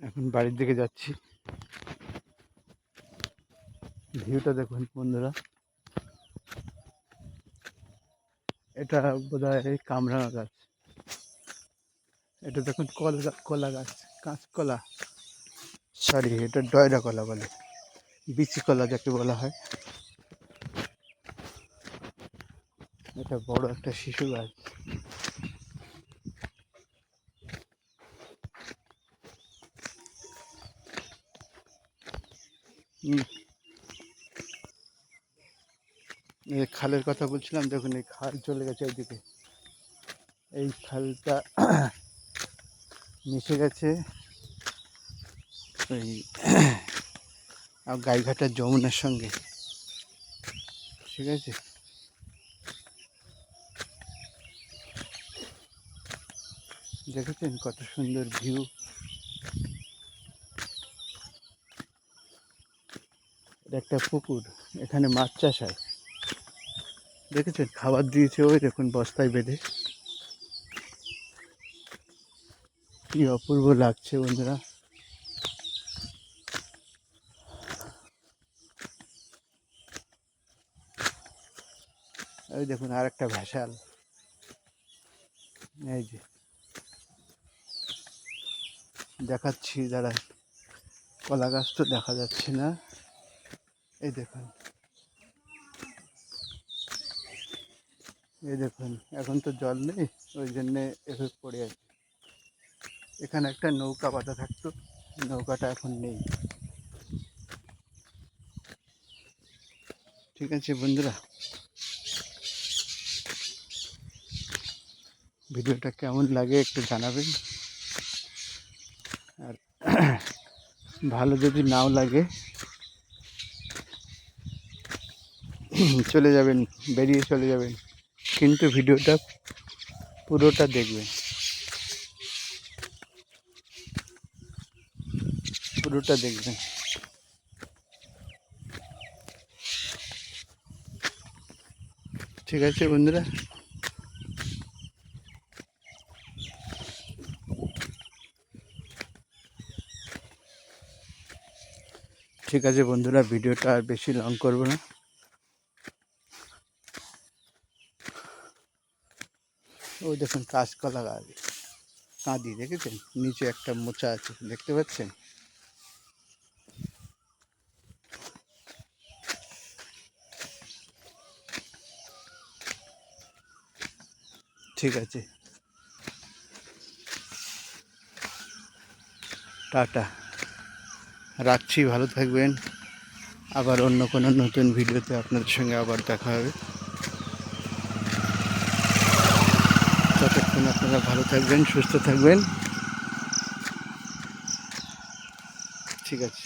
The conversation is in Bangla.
এখন বাড়ির দিকে যাচ্ছি। ভিউটা দেখুন বন্ধুরা, এটা বোধহয় কামরাঙা গাছ। এটা দেখুন কলা গাছ, কাঁচকলা, সরি এটা ডয়রা কলা বলে, বিচি কলা যাকে বলা হয়। এটা বড় একটা শিশু গাছ। এই খালের কথা বলছিলাম, দেখুন এই খাল চলে গেছে এইদিকে। এই খালটা মিশে গেছে ওই গাইঘাটার যমুনার সঙ্গে, ঠিক আছে। দেখেছেন কত সুন্দর ভিউ। এটা একটা পুকুর, এখানে মাছ চাষ হয়। দেখেছেন খাবার দিয়েছে ওই দেখুন বস্তায় বেঁধে। কি অপূর্ব লাগছে বন্ধুরা। ওই দেখুন আর একটা ভেসাল, এই যে দেখাচ্ছি দাঁড়া, কলা গাছ তো দেখা যাচ্ছে না। এই দেখুন, এই দেখুন এখন তো জল নেই, ওই জন্যে এভাবে পড়ে আছে। এখানে একটা নৌকা বাঁধা থাকতো, নৌকাটা এখন নেই। ঠিক আছে বন্ধুরা, ভিডিওটা কেমন লাগে একটু জানাবেন। আর ভালো যদি নাও লাগে চলে যাবেন, বেরিয়ে চলে যাবেন, কিন্তু ভিডিওটা পুরোটা দেখবেন, পুরোটা দেখবেন। ঠিক আছে বন্ধুরা, ঠিক আছে বন্ধুরা, ভিডিওটা আর বেশি লং করব না। ওই দেখুন কাঁচকলা গাছ, কাঁদি দেখেছেন, নিচে একটা মোচা আছে দেখতে পাচ্ছেন। ঠিক আছে, টাটা, রাখছি, ভালো থাকবেন। আবার অন্য কোনো নতুন ভিডিওতে আপনাদের সঙ্গে আবার দেখা হবে। ততক্ষণ আপনারা ভালো থাকবেন, সুস্থ থাকবেন। ঠিক আছে।